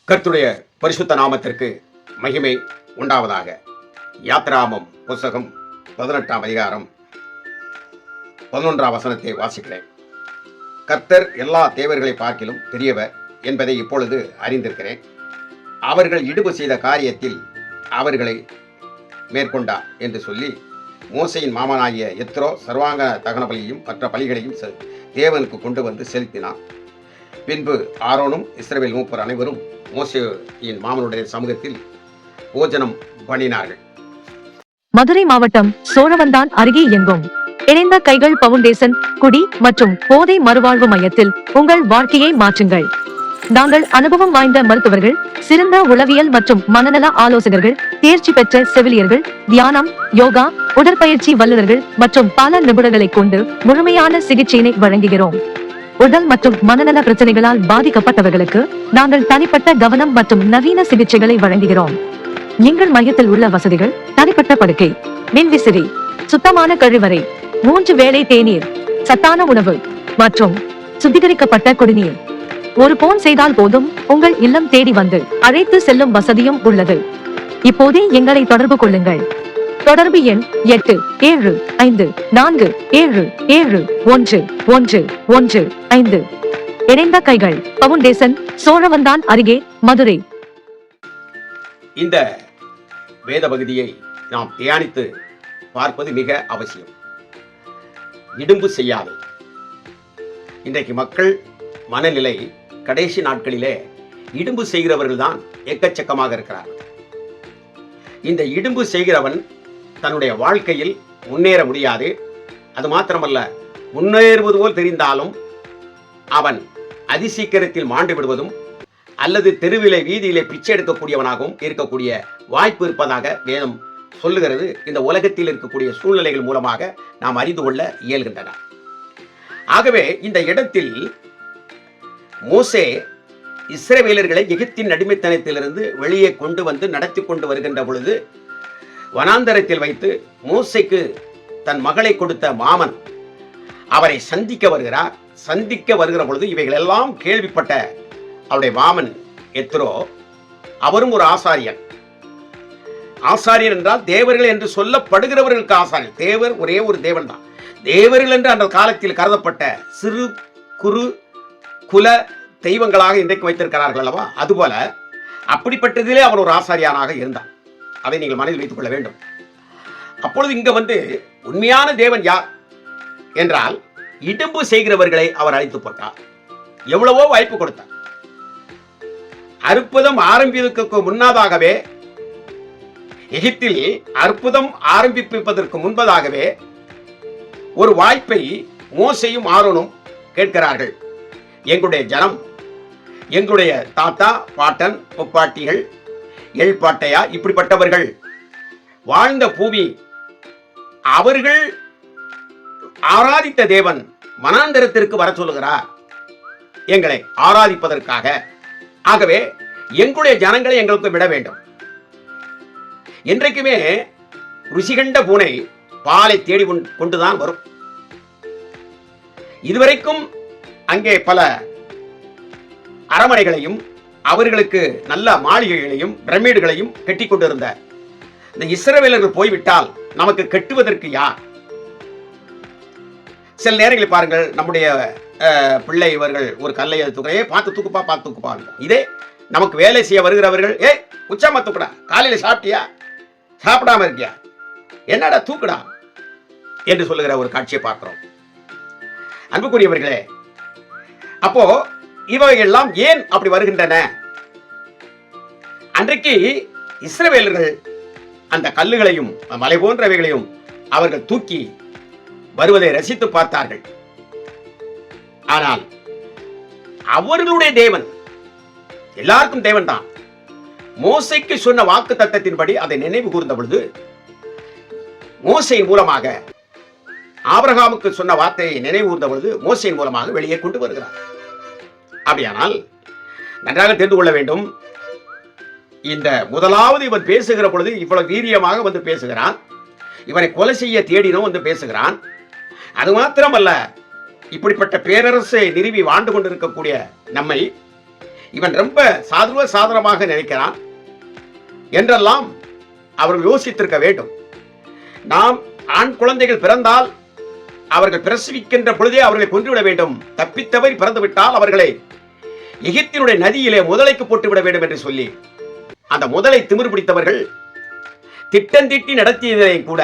கர்த்தருடைய பரிசுத்த நாமத்திற்கு மகிமை உண்டாவதாக. யாத்ராமம் புஸ்தகம் 18ஆம் அதிகாரம் 11ஆம் வசனத்தை வாசிக்கிறேன். கர்த்தர் எல்லா தேவர்களை பார்க்கிலும் பெரியவர் என்பதை இப்பொழுது அறிந்திருக்கிறேன். அவர்கள் இடுபு செய்த காரியத்தில் அவர்களை மேற்கொண்டார் என்று சொல்லி மோசையின் மாமனாகிய எத்ரோ சர்வாங்க தகன பலியையும் மற்ற பலிகளையும் தேவனுக்கு கொண்டு வந்து செலுத்தினார். பின்பு ஆரோனும் இஸ்ரவேல் மூப்பர் அனைவரும் மோசேயின் மாமனுடைய சமூகத்தில் போஜனம் பண்ணினார்கள். மதுரை மாவட்டம் சோழவந்தான் அருகே எங்கும் இணைந்த கைகள் பவுண்டேஷன் குடி மற்றும் போதை மறுவாழ்வு மையத்தில் உங்கள் வாழ்க்கையை மாற்றுங்கள். நாங்கள் அனுபவம் வாய்ந்த மருத்துவர்கள், சிறந்த உளவியல் மற்றும் மனநல ஆலோசகர்கள், தேர்ச்சி பெற்ற செவிலியர்கள், தியானம், யோகா, உடற்பயிற்சி வல்லுநர்கள் மற்றும் பல நிபுணர்களை கொண்டு முழுமையான சிகிச்சையினை வழங்குகிறோம். உடல் மற்றும் மனநல பிரச்சனைகளால் பாதிக்கப்பட்டவர்களுக்கு நாங்கள் தனிப்பட்ட கவனம் மற்றும் நவீன சிகிச்சைகளை வழங்குகிறோம். எங்கள் மையத்தில் உள்ள வசதிகள்: தனிப்பட்ட படுக்கை, மின்விசிறி, சுத்தமான கழிவறை, 3 வேளை தேநீர், சத்தான உணவு மற்றும் சுத்திகரிக்கப்பட்ட குடிநீர். ஒரு போன் செய்தால் போதும், உங்கள் இல்லம் தேடி வந்து அழைத்து செல்லும் வசதியும் உள்ளது. இப்போதே எங்களை தொடர்பு கொள்ளுங்கள். தொடர்பு எண் 8754771115. இணைந்த கைகள் பவுண்டேஷன், சோழவந்தான் அருகே, மதுரை. இந்த வேத பகுதியை நாம் தியானித்து பார்ப்பது மிக அவசியம். இடும்பு செய்யாது. இன்றைக்கு மக்கள் மனநிலை கடைசி நாட்களிலே இடும்பு செய்கிறவர்கள் தான் எக்கச்சக்கமாக இருக்கிறார்கள். இந்த இடும்பு செய்கிறவன் தன்னுடைய வாழ்க்கையில் முன்னேற முடியாது. அது மாத்திரமல்ல, முன்னேறுவது போல் தெரிந்தாலும் அவன் அதிசீக்கிரத்தில் மாண்டு விடுவதும் அல்லது தெருவிலே வீதியிலே பிச்சை எடுக்கக்கூடியவனாகவும் இருக்கக்கூடிய வாய்ப்பு இருப்பதாக வேதம் சொல்லுகிறது. இந்த உலகத்தில் இருக்கக்கூடிய சூழ்நிலைகள் மூலமாக நாம் அறிந்து கொள்ள இயல்கின்றன. ஆகவே இந்த இடத்தில் மோசே இஸ்ரவேலர்களை எகிப்தின் அடிமைத்தனத்திலிருந்து வெளியே கொண்டு வந்து நடத்தி கொண்டு வருகின்ற பொழுது வனாந்தரத்தில் வைத்து மோசேக்கு தன் மகளை கொடுத்த மாமன் அவரை சந்திக்க வருகிறார். சந்திக்க வருகிற பொழுது இவைகள் எல்லாம் கேள்விப்பட்ட அவருடைய மாமன் எத்ரோ, அவரும் ஒரு ஆசாரியன். ஆசாரியன் என்றால் தேவர்கள் என்று சொல்லப்படுகிறவர்களுக்கு ஆசாரியன். தேவர் ஒரே ஒரு தேவன் தான். தேவர்கள் என்று அந்த காலத்தில் கருதப்பட்ட சிறு குறு குல தெய்வங்களாக இன்றைக்கு வைத்திருக்கிறார்கள் அல்லவா, அதுபோல அப்படிப்பட்டதிலே அவர் ஒரு ஆசாரியானாக இருந்தார். அதை நீங்கள் மனதில் வைத்துக் கொள்ள வேண்டும். அப்பொழுது இங்க வந்து உண்மையான தேவன் யார் என்றால், இடும்பு செய்கிறவர்களை அவர் அழைத்து போட்டார். எவ்வளவோ வாய்ப்பு கொடுத்தார். அற்புதம் ஆரம்பிப்பதற்கு முன்னதாகவே, எகிப்தில் அற்புதம் ஆரம்பிப்பதற்கு முன்பதாகவே ஒரு வாய்ப்பை மோசேயும் ஆரோனும் கேட்கிறார்கள். எங்களுடைய ஜனம், எங்களுடைய தாத்தா பாட்டன் முப்பாட்டிகள் எழ்பாட்டையா இப்படிப்பட்டவர்கள் வாழ்ந்த பூமி, அவர்கள் ஆராதித்த தேவன் வனாந்தரத்திற்கு வர சொல்லுகிறார் எங்களை ஆராதிப்பதற்காக. ஆகவே எங்களுடைய ஜனங்களை எங்களுக்கு விட வேண்டும். என்றைக்குமே ருசிகண்ட பூனை பாலை தேடி கொண்டுதான் வரும். இதுவரைக்கும் அங்கே பல அரமனைகளையும் அவர்களுக்கு நல்ல மாளிகைகளையும் பிரமிடுகளையும் கட்டி கொண்டிருந்த இந்த இஸ்ரவேலர்கள் போய்விட்டால் நமக்கு கட்டுவதற்கு யார்? சில நேரங்களில் பாருங்கள், நம்முடைய பிள்ளை இவர்கள் ஒரு கல்லை தூக்குறே, பார்த்து தூக்குப்பா. இதே நமக்கு வேலை செய்ய வருகிறவர்கள், உச்சாம தூக்குடா, காலையில் சாப்பிட்டியா, சாப்பிடாம இருக்கியா, என்னடா தூக்குடா என்று சொல்லுகிற ஒரு காட்சியை பார்க்கிறோம். அன்புக்குரியவர்களே, அப்போ இவையெல்லாம் ஏன் அப்படி வருகின்றன? அன்றைக்கு இஸ்ரவேலர்கள் அந்த கல்லுகளையும் மலை போன்றவைகளையும் அவர்கள் தூக்கி வருவதை ரசித்து பார்த்தார்கள். ஆனால் அவர்களுடைய தேவன் எல்லாருக்கும் தேவன் தான். மோசேக்கு சொன்ன வாக்கு தத்தத்தின்படி அதை நினைவு கூர்ந்த பொழுது, மோசேயின் மூலமாக ஆபிரகாமுக்கு சொன்ன வார்த்தையை நினைவு கூர்ந்த பொழுது மோசேயின் மூலமாக வெளியே கொண்டு வருகிறார். அப்படியானால் நன்றாக தெரிந்து கொள்ள வேண்டும். இந்த முதலாவது இவன் பேசுகிற பொழுது இவ்வளவு வீரியமாக வந்து பேசுகிறான். இவனை கொலை செய்ய தேடினோம் வந்து பேசுகிறான். அது மாத்திரமல்ல, இப்படிப்பட்ட பேரரசை நிறுவி வாழ்ந்து கொண்டிருக்கக்கூடிய நம்மை இவன் ரொம்ப சாதாரணமாக நினைக்கிறான் என்றெல்லாம் அவர்கள் யோசித்திருக்க வேண்டும். நாம் ஆண் குழந்தைகள் பிறந்தால் அவர்கள் பிரசவிக்கின்ற பொழுதே அவர்களை கொன்றுவிட வேண்டும். தப்பித்தவரை பிறந்துவிட்டால் அவர்களை எகிப்தினுடைய நதியிலே முதலைக்கு போட்டுவிட வேண்டும் என்று சொல்லி அந்த முதலை திமிர் பிடித்தவர்கள் திட்டந்திட்டி நடத்தியதை கூட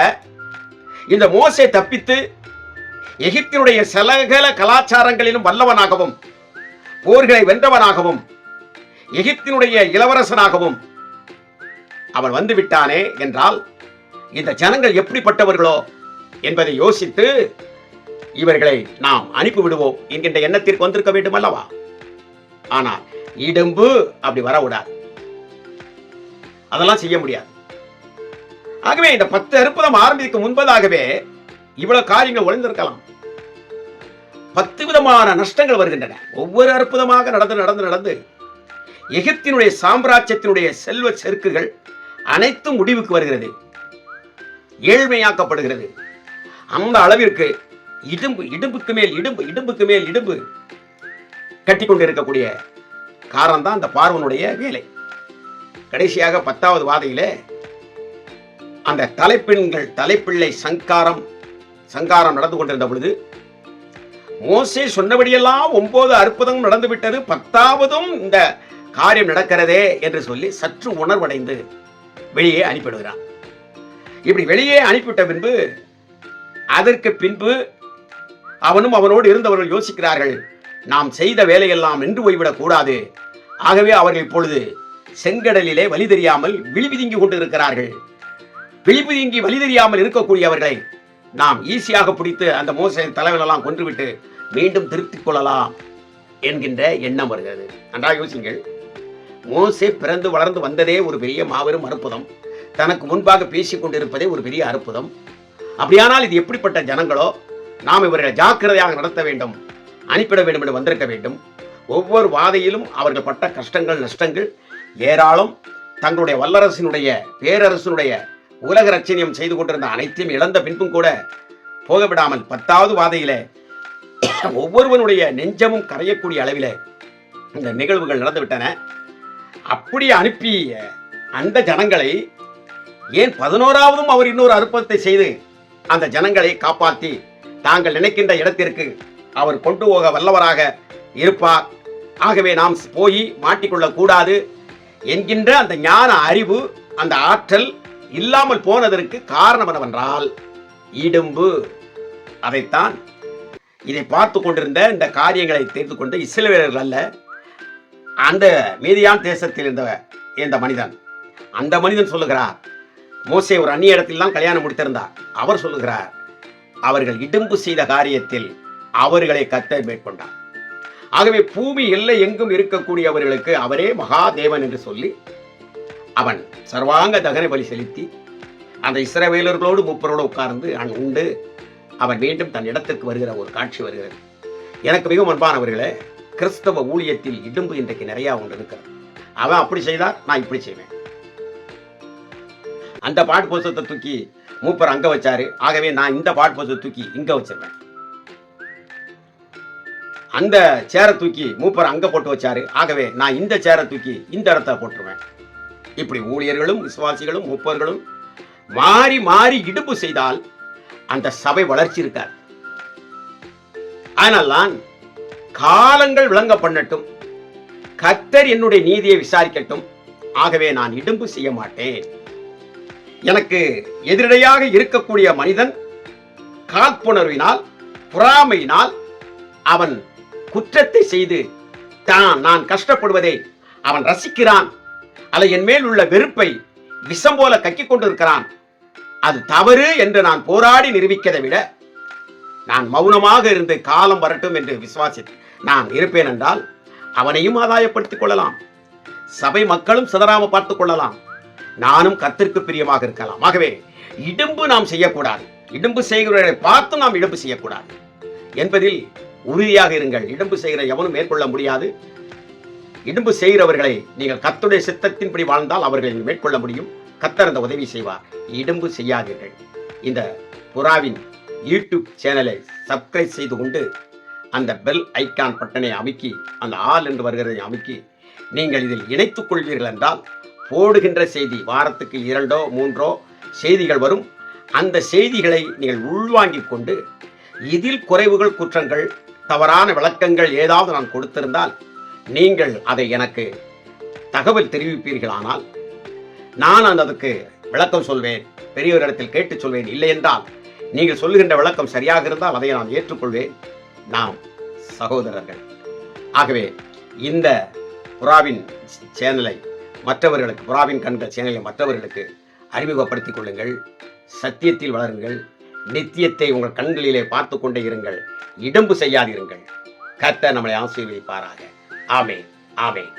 இந்த மோசே தப்பித்து எகிப்தினுடைய சகல கலாச்சாரங்களிலும் வல்லவனாகவும் போர்களை வென்றவனாகவும் எகிப்தினுடைய இளவரசனாகவும் அவன் வந்து விட்டானே என்றால் இந்த ஜனங்கள் எப்படிப்பட்டவர்களோ என்பதை யோசித்து இவர்களை நாம் அனுப்பி விடுவோம் என்கின்ற எண்ணத்திற்கு வந்திருக்க வேண்டும் அல்லவா? ஆனால் இடும்பு அப்படி வரவிடாது, அதெல்லாம் செய்ய முடியாது. ஆகவே இந்த 10 அற்புதம் ஆரம்பிக்க முன்பதாகவே இவ்வளவு காரியங்கள் ஒளிந்திருக்கலாம். 10 விதமான நஷ்டங்கள் வருகின்றன. ஒவ்வொரு அற்புதமாக நடந்து எகிப்தினுடைய சாம்ராஜ்யத்தினுடைய செல்வ செருக்குகள் அனைத்தும் முடிவுக்கு வருகிறது, ஏழ்மையாக்கப்படுகிறது. அந்த அளவிற்கு இடும்புக்கு மேல் இடும்பு கட்டி கொண்டு இருக்கக்கூடிய காரணம் தான் அந்த பார்வனுடைய வேலை. கடைசியாக 10வது வாதையிலே அந்த தலைப்பிள்ளை சங்காரம் நடந்து கொண்டிருந்த பொழுது மோசே சொன்னபடியெல்லாம் 9 அற்புதம் நடந்துவிட்டது, 10வதும் இந்த காரியம் நடக்கிறதே என்று சொல்லி சற்று உணர்வடைந்து வெளியே அனுப்பிவிடுகிறான். இப்படி வெளியே அனுப்பிவிட்ட பின்பு அதற்கு பின்பு அவனும் அவனோடு இருந்தவர்கள் யோசிக்கிறார்கள், நாம் செய்த வேலையெல்லாம் நின்று போய்விடக் கூடாது. ஆகவே அவர்கள் இப்பொழுது செங்கடலிலே வழி தெரியாமல் விழிபிதுங்கி கொண்டு இருக்கிறார்கள். விழிபிதுங்கி வழி தெரியாமல் இருக்கக்கூடியவர்களை நாம் ஈஸியாக பிடித்து அந்த மோசே தலைவரெல்லாம் கொன்றுவிட்டு மீண்டும் திருத்திக் கொள்ளலாம் என்கின்ற எண்ணம் வருகிறது. நன்றாக யோசிங்கள். மோசே பிறந்து வளர்ந்து வந்ததே ஒரு பெரிய மாபெரும் அற்புதம். தனக்கு முன்பாக பேசிக் கொண்டிருப்பதே ஒரு பெரிய அற்புதம். அப்படியானால் இது எப்படிப்பட்ட ஜனங்களோ, நாம் இவர்களை ஜாக்கிரதையாக நடத்த வேண்டும், அனுப்பிட வேண்டும் என்று வந்திருக்க வேண்டும். ஒவ்வொரு வாதையிலும் அவர்கள் பட்ட கஷ்டங்கள் நஷ்டங்கள் ஏராளம். தங்களுடைய வல்லரசினுடைய பேரரசனுடைய உலக ரட்சணியம் செய்து கொண்டிருந்த அனைத்தையும் இழந்த பின்பும் கூட போகவிடாமல் 10வது வாதையில ஒவ்வொருவனுடைய நெஞ்சமும் கரையக்கூடிய அளவில் இந்த நிகழ்வுகள் நடந்துவிட்டன. அப்படி அனுப்பிய அந்த ஜனங்களை ஏன் 11வதும் அவர் இன்னொரு அற்புதத்தை செய்து அந்த ஜனங்களை காப்பாற்றி தாங்கள் நினைக்கின்ற இடத்திற்கு அவர் கொண்டு போக வல்லவராக இருப்பார். ஆகவே நாம் போய் மாட்டிக்கொள்ளக் கூடாது என்கின்ற அந்த ஞான அறிவு, அந்த ஆற்றல் இல்லாமல் போனதற்கு காரணம் என்னவென்றால் இடும்பு. அதைத்தான் இதை பார்த்து கொண்டிருந்த இந்த காரியங்களை தெரிந்து கொண்ட இஸ்ரவேலர்கள் அல்ல, அந்த மீதியான் தேசத்தில் இருந்த இந்த மனிதன், அந்த மனிதன் சொல்லுகிறார், மோசே ஒரு அந்நிய இடத்தில் தான் கல்யாணம் முடித்திருந்தார். அவர் சொல்லுகிறார், அவர்கள் இடும்பு செய்த காரியத்தில் அவர்களை கர்த்தர் மேற்கொண்டார். ஆகவே பூமி எல்லை எங்கும் இருக்கக்கூடியவர்களுக்கு அவரே மகாதேவன் என்று சொல்லி அவன் சர்வாங்க தகன பலி செலுத்தி அந்த இஸ்ரவேலர்களோடு மூப்பரோடு உட்கார்ந்து உண்டு அவன் மீண்டும் தன் இடத்திற்கு வருகிற ஒரு காட்சி வருகிறது. எனக்கு மிகவும் அன்பானவர்களே, கிறிஸ்தவ ஊழியத்தில் இடும்பு இன்றைக்கு நிறைய ஒன்று இருக்கிறது. அவன் அப்படி செய்தார், நான் இப்படி செய்வேன். அந்த பாட்டு புத்தகத்தை தூக்கி மூப்பர் அங்க வச்சாரு, ஆகவே நான் இந்த பாட்டு புத்தகத்தை தூக்கி இங்க வச்சிருவேன். அந்த சேரை தூக்கி மூப்பர் அங்க போட்டு வச்சாரு, ஆகவே நான் இந்த சேரை தூக்கி இந்த இடத்த போட்டுருவேன். இப்படி ஊழியர்களும் விசுவாசிகளும் மூப்பர்களும் மாறி மாறி இடுப்பு செய்தால் அந்த சபை வளர்ச்சி இருக்காது. ஆனால் காலங்கள் விளங்க பண்ணட்டும், கர்த்தர் என்னுடைய நீதியை விசாரிக்கட்டும், ஆகவே நான் இடும்பு செய்ய மாட்டேன். எனக்கு எதிரடையாக இருக்கக்கூடிய மனிதன் காழ்ப்புணர்வினால் பொறாமையினால் அவன் குற்றத்தை செய்து நான் கஷ்டப்படுவதை அவன் ரசிக்கிறான், அல்ல என் மேல் உள்ள வெறுப்பை விஷம் போல கக்கிக் கொண்டிருக்கிறான், அது தவறு என்று நான் போராடி நிரூபிக்கதை விட நான் மௌனமாக இருந்து காலம் வரட்டும் என்று விசுவாசி நான் இருப்பேன் என்றால் அவனையும் ஆதாயப்படுத்திக் கொள்ளலாம், சபை மக்களும் சிதறாம பார்த்துக் கொள்ளலாம், நானும் கர்த்தருக்கு பிரியமாக இருக்கலாம். ஆகவே இடும்பு நாம் செய்யக்கூடாது, இடும்பு செய்கிறவர்களை பார்த்து நாம் இடும்பு செய்யக்கூடாது என்பதில் உறுதியாக இருங்கள். இடும்பு செய்கிற எவனும் மேற்கொள்ள முடியாது. இடும்பு செய்கிறவர்களை நீங்கள் கர்த்தருடைய சித்தத்தின்படி வாழ்ந்தால் அவர்களை மேற்கொள்ள முடியும். கர்த்தர் அந்த உதவி செய்வார். இடும்பு செய்யாதீர்கள். இந்த புறாவின் யூடியூப் சேனலை சப்ஸ்கிரைப் செய்து கொண்டு அந்த பெல் ஐக்கான் பட்டனை அமுக்கி அந்த ஆல் என்று வருகிறதை அமுக்கி நீங்கள் இதில் இணைத்துக் கொள்வீர்கள் என்றால் போடுகின்ற செய்தி வாரத்துக்கு 2 3 செய்திகள் வரும். அந்த செய்திகளை நீங்கள் உள்வாங்கிக் கொண்டு இதில் குறைவுகள், குற்றங்கள், தவறான விளக்கங்கள் ஏதாவது நான் கொடுத்திருந்தால் நீங்கள் அதை எனக்கு தகவல் தெரிவிப்பீர்களானால் நான் அதற்கு விளக்கம் சொல்வேன், பெரியவரிடத்தில் கேட்டு சொல்வேன். இல்லை என்றால் நீங்கள் சொல்லுகின்ற விளக்கம் சரியாக இருந்தால் அதை நான் ஏற்றுக்கொள்வேன். நாம் சகோதரர்கள். ஆகவே இந்த புறாவின் சேனலை மற்றவர்களுக்கு, புறாவின் கண்கள் சேனலை மற்றவர்களுக்கு அறிமுகப்படுத்திக் கொள்ளுங்கள். சத்தியத்தில் வளருங்கள். நித்தியத்தை உங்கள் கண்களிலே பார்த்து கொண்டே இருங்கள். இடம்பு செய்யாதிருங்கள். கர்த்தர் நம்மளை ஆசீர்வதிப்பாராக. ஆமென், ஆமென்.